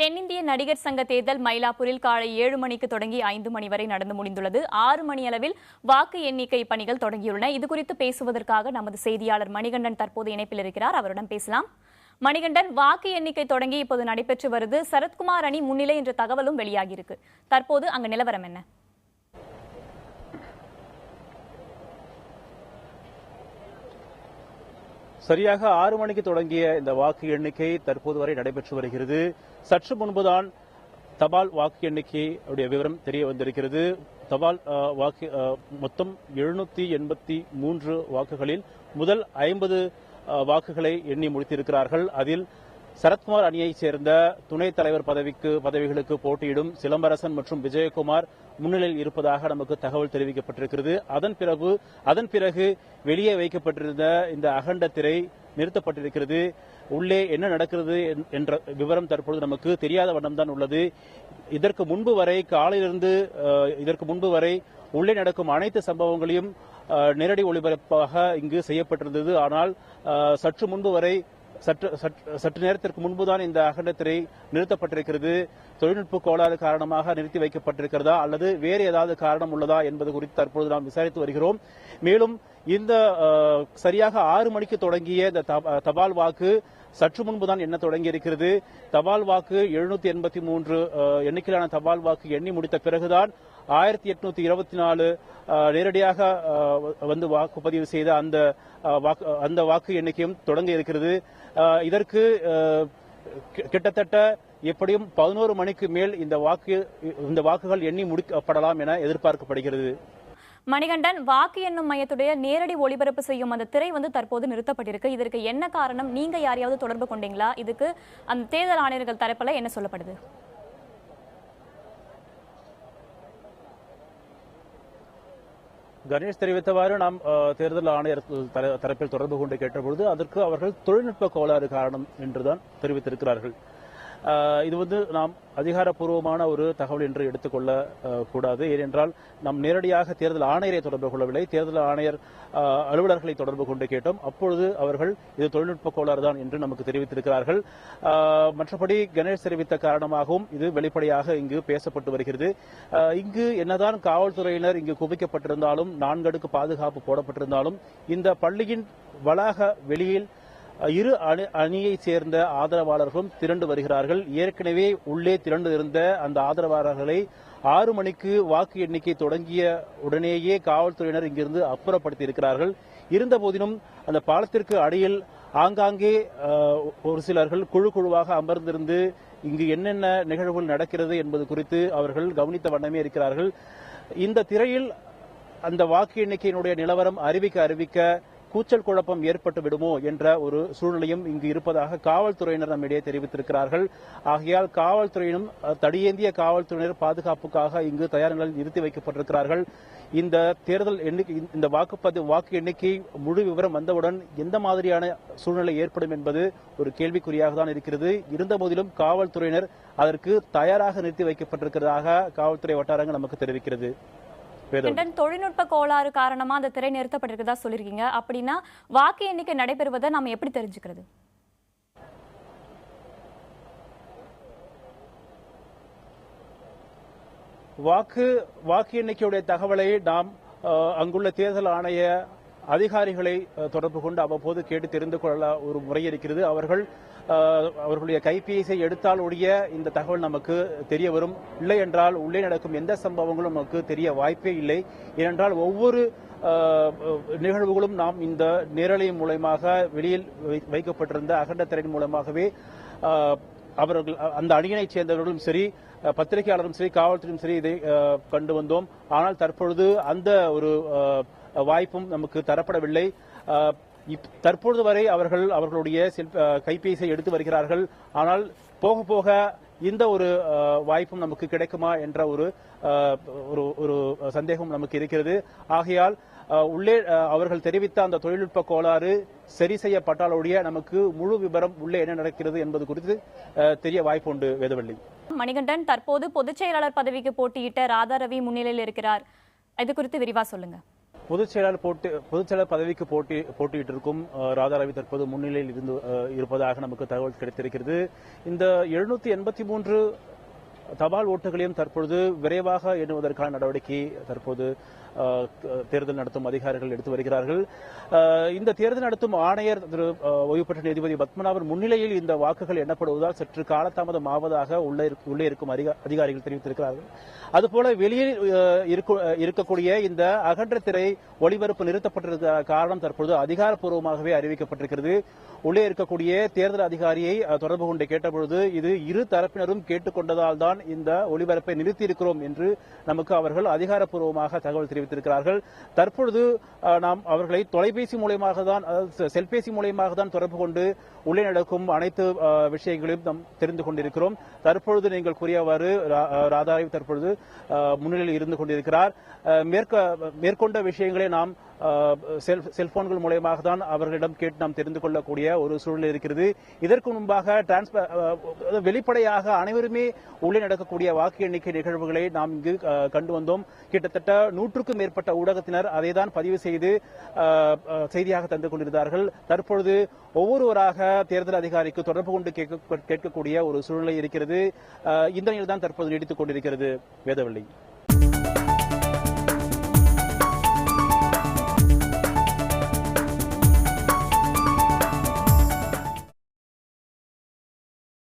தென்னிந்திய நடிகர் சங்க தேர்தல் மயிலாப்பூரில் காலை 7 மணிக்கு தொடங்கி 5 மணி வரை நடந்து முடிந்துள்ளது. 6 மணி அளவில் வாக்கு எண்ணிக்கை பணிகள் தொடங்கியுள்ளன. இதுகுறித்து பேசுவதற்காக நமது செய்தியாளர் மணிகண்டன் தற்போது இணைப்பில் இருக்கிறார். அவருடன் பேசலாம். மணிகண்டன், வாக்கு எண்ணிக்கை தொடங்கி இப்போது நடைபெற்று வருது. சரத்குமார் அணி முன்னிலை என்ற தகவலும் வெளியாகியிருக்கு. தற்போது அங்கு நிலவரம் என்ன? சரியாக 6 மணிக்கு தொடங்கிய இந்த வாக்கு எண்ணிக்கை தற்போது வரை நடைபெற்று வருகிறது. சற்று முன்புதான் தபால் வாக்கு எண்ணிக்கையுடைய விவரம் தெரிய வந்திருக்கிறது. தபால் வாக்கு மொத்தம் 783 வாக்குகளில் முதல் 50 வாக்குகளை எண்ணி முடித்திருக்கிறார்கள். அதில் சரத்குமார் அணியைச் சேர்ந்த துணைத் தலைவர் பதவிகளுக்கு போட்டியிடும் சிலம்பரசன் மற்றும் விஜயகுமார் முன்னிலையில் இருப்பதாக நமக்கு தகவல் தெரிவிக்கப்பட்டிருக்கிறது. அதன் பிறகு வெளியே வைக்கப்பட்டிருந்த இந்த அகண்ட திரை நிறுத்தப்பட்டிருக்கிறது. உள்ளே என்ன நடக்கிறது என்ற விவரம் தற்பொழுது நமக்கு தெரியாத வண்ணம்தான் உள்ளது. இதற்கு முன்பு வரை உள்ளே நடக்கும் அனைத்து சம்பவங்களையும் நேரடி ஒளிபரப்பாக இங்கு செய்யப்பட்டிருந்தது. ஆனால் சற்று நேரத்திற்கு முன்புதான் இந்த அகண்ட திரை நிறுத்தப்பட்டிருக்கிறது. தொழில்நுட்ப கோளாறு காரணமாக நிறுத்தி வைக்கப்பட்டிருக்கிறதா அல்லது வேறு ஏதாவது காரணம் உள்ளதா என்பது குறித்து தற்பொழுது நாம் விசாரித்து வருகிறோம். மேலும் இந்த சரியாக 6 மணிக்கு தொடங்கிய இந்த தபால் வாக்கு சற்று முன்புதான் என்ன தொடங்கி இருக்கிறது. தபால் வாக்கு 783 எண்ணிக்கையிலான தபால் வாக்கு எண்ணி முடித்த பிறகுதான் 1824 நேரடியாக வந்து வாக்குப்பதிவு செய்த அந்த வாக்கு எண்ணிக்கையும் தொடங்க இருக்கிறது. இதற்கு கிட்டத்தட்ட எப்படியும் 11 மணிக்கு மேல் இந்த வாக்குகள் எண்ணி முடிக்கப்படலாம் என எதிர்பார்க்கப்படுகிறது. மணிகண்டன், வாக்கு எண்ணும் மையத்துடைய நேரடி ஒளிபரப்பு செய்யும் அந்த திரை தற்போது நிறுத்தப்பட்டிருக்கு. இதற்கு என்ன காரணம்? நீங்க யாரையாவது தொடர்பு கொண்டீங்களா? இதுக்கு அந்த தேர்தல் ஆணையர்கள் தரப்புல என்ன சொல்லப்படுது? கணேஷ் தெரிவித்தவாறு நாம் தேர்தல் ஆணையர் தரப்பில் தொடர்பு கொண்டு கேட்டபொழுது அதற்கு அவர்கள் தொழில்நுட்ப கோளாறு காரணம் என்றுதான் தெரிவித்திருக்கிறார்கள். இது நாம் அதிகாரப்பூர்வமான ஒரு தகவல் என்று எடுத்துக்கொள்ள கூடாது. ஏனென்றால் நாம் நேரடியாக தேர்தல் ஆணையரை தொடர்பு கொள்ளவில்லை. தேர்தல் ஆணையர் அலுவலர்களை தொடர்பு கொண்டு கேட்டோம். அப்பொழுது அவர்கள் இது தொழில்நுட்ப கோளாறு தான் என்று நமக்கு தெரிவித்திருக்கிறார்கள். மற்றபடி கணேஷ் தெரிவித்த காரணமாகவும் இது வெளிப்படையாக இங்கு பேசப்பட்டு வருகிறது. இங்கு என்னதான் காவல்துறையினர் இங்கு குவிக்கப்பட்டிருந்தாலும் 4 அடுக்கு பாதுகாப்பு போடப்பட்டிருந்தாலும் இந்த பள்ளியின் வளாக வெளியில் இரு அணியைச் சேர்ந்த ஆதரவாளர்களும் திரண்டு வருகிறார்கள். ஏற்கனவே உள்ளே திரண்டு இருந்த அந்த ஆதரவாளர்களை 6 மணிக்கு வாக்கு எண்ணிக்கை தொடங்கிய உடனேயே காவல்துறையினர் இங்கிருந்து அப்புறப்படுத்தி இருக்கிறார்கள். இருந்த போதிலும் அந்த பாலத்திற்கு அடியில் ஆங்காங்கே ஒரு சிலர்கள் குழுவாக அமர்ந்திருந்து இங்கு என்னென்ன நிகழ்வுகள் நடக்கிறது என்பது குறித்து அவர்கள் கவனித்த வண்ணமே இருக்கிறார்கள். இந்த திரையில் அந்த வாக்கு எண்ணிக்கையினுடைய நிலவரம் அறிவிக்க கூச்சல் குழப்பம் ஏற்பட்டு விடுமோ என்ற ஒரு சூழ்நிலையும் இங்கு இருப்பதாக காவல்துறையினர் நம்மிடையே தெரிவித்திருக்கிறார்கள். ஆகையால் காவல்துறையினும் தடியேந்திய காவல்துறையினர் பாதுகாப்புக்காக இங்கு தயார் நிலையில் நிறுத்தி வைக்கப்பட்டிருக்கிறார்கள். இந்த தேர்தல் இந்த வாக்கு எண்ணிக்கை முழு விவரம் வந்தவுடன் எந்த மாதிரியான சூழ்நிலை ஏற்படும் என்பது ஒரு கேள்விக்குறியாக தான் இருக்கிறது. இருந்த போதிலும் காவல்துறையினர் அதற்கு தயாராக நிறுத்தி வைக்கப்பட்டிருக்கிறதாக காவல்துறை வட்டாரங்கள் நமக்கு தெரிவிக்கிறது. தொழில்நுட்ப கோளாறு காரணமா அந்த திரை நிறுத்தப்பட்டிருக்கதா சொல்லிருக்கீங்க. அப்படின்னா வாக்கு எண்ணிக்கை நடைபெறுவதை நாம எப்படி தெரிஞ்சுக்கிறது? வாக்கு எண்ணிக்கையுடைய தகவலை நாம் அங்குள்ள தேர்தல் ஆணைய அதிகாரிகளை தொடர்பு கொண்டு அவ்வப்போது கேட்டு தெரிந்து கொள்ள ஒரு முறை இருக்கிறது. அவர்களுடைய கைபேசியை எடுத்தால் ஒழிய இந்த தகவல் நமக்கு தெரிய வரும். இல்லை என்றால் உள்ளே நடக்கும் எந்த சம்பவங்களும் நமக்கு தெரிய வாய்ப்பே இல்லை. ஏனென்றால் ஒவ்வொரு நிகழ்வுகளும் நாம் இந்த நேரலை மூலமாக வெளியில் வைக்கப்பட்டிருந்த அகண்ட திரையின் மூலமாகவே அவர்கள் அந்த அணியினைச் சேர்ந்தவர்களும் சரி, பத்திரிகையாளரும் சரி, காவல்துறையும் சரி இதை கண்டு வந்தோம். ஆனால் தற்பொழுது அந்த ஒரு வாய்ப்பும் நமக்கு தரப்படவில்லை. தற்பொழுது வரை அவர்களுடைய கைபேசியை எடுத்து வருகிறார்கள். ஆனால் போக போக இந்த ஒரு வாய்ப்பும் நமக்கு கிடைக்குமா என்ற ஒரு சந்தேகம் நமக்கு இருக்கிறது. ஆகையால் உள்ளே அவர்கள் தெரிவித்த அந்த தொழில்நுட்ப கோளாறு சரி செய்யப்பட்டாலொழிய நமக்கு முழு விவரம் உள்ளே என்ன நடக்கிறது என்பது குறித்து தெரிய வாய்ப்பு உண்டு. வேதவள்ளி. மணிகண்டன், தற்போது பொதுச் செயலாளர் பதவிக்கு போட்டியிட்ட ராதாரவி முன்னிலையில் இருக்கிறார். இது குறித்து விரிவா சொல்லுங்க. பொதுச் செயலாளர் பதவிக்கு போட்டியிட்டிருக்கும் ராதாரவி தற்போது முன்னிலையில் இருப்பதாக நமக்கு தகவல் கிடைத்திருக்கிறது. இந்த 783 தபால் ஓட்டுகளையும் தற்பொழுது விரைவாக எண்ணுவதற்கான நடவடிக்கை தற்போது தேர்தல் நடத்தும் அதிகாரிகள் எடுத்து வருகிறார்கள். இந்த தேர்தல் நடத்தும் ஆணையர் திரு ஓய்வு பெற்ற நீதிபதி பத்மநாபன் முன்னிலையில் இந்த வாக்குகள் எண்ணப்படுவதால் சற்று காலதாமதம் ஆவதாக உள்ளே இருக்கும் அதிகாரிகள் தெரிவித்திருக்கிறார்கள். அதுபோல வெளியில் இருக்கக்கூடிய இந்த அகன்ற திரை ஒளிபரப்பு நிறுத்தப்பட்டிருக்க காரணம் தற்போது அதிகாரப்பூர்வமாகவே அறிவிக்கப்பட்டிருக்கிறது. உள்ளே இருக்கக்கூடிய தேர்தல் அதிகாரியை தொடர்பு கொண்டு கேட்டபொழுது இது இரு தரப்பினரும் கேட்டுக்கொண்டதால் தான் இந்த ஒளிபரப்பை நிறுத்தியிருக்கிறோம் என்று நமக்கு அவர்கள் அதிகாரப்பூர்வமாக தகவல் தெரிவித்திருக்கிறார்கள். தற்பொழுது நாம் அவர்களை தொலைபேசி மூலமாக தான், செல்பேசி மூலமாக தான் தொடர்பு கொண்டு உள்ளே நடக்கும் அனைத்து விஷயங்களையும் நாம் தெரிந்து கொண்டிருக்கிறோம். தற்பொழுது நீங்கள் கூறியவாறு ராதாரவி தற்பொழுது முன்னிலையில் இருந்து கொண்டிருக்கிறார். மேற்கொண்ட விஷயங்களை நாம் செல்போன்கள் மூலமாக தான் அவர்களிடம் கேட்டு நாம் தெரிந்து கொள்ளக்கூடிய ஒரு சூழ்நிலை இருக்கிறது. இதற்கு முன்பாக வெளிப்படையாக அனைவருமே உள்ளே நடக்கக்கூடிய வாக்கு எண்ணிக்கை நிகழ்வுகளை நாம் இங்கு கண்டு வந்தோம். கிட்டத்தட்ட 100க்கும் மேற்பட்ட ஊடகத்தினர் அதை தான் பதிவு செய்து செய்தியாக தந்து கொண்டிருந்தார்கள். தற்பொழுது ஒவ்வொருவராக தேர்தல் அதிகாரிக்கு தொடர்பு கொண்டு கேட்கக்கூடிய ஒரு சூழ்நிலை இருக்கிறது. இந்த நிலையில் தான் தற்போது நீடித்துக் கொண்டிருக்கிறது. வேதவள்ளி.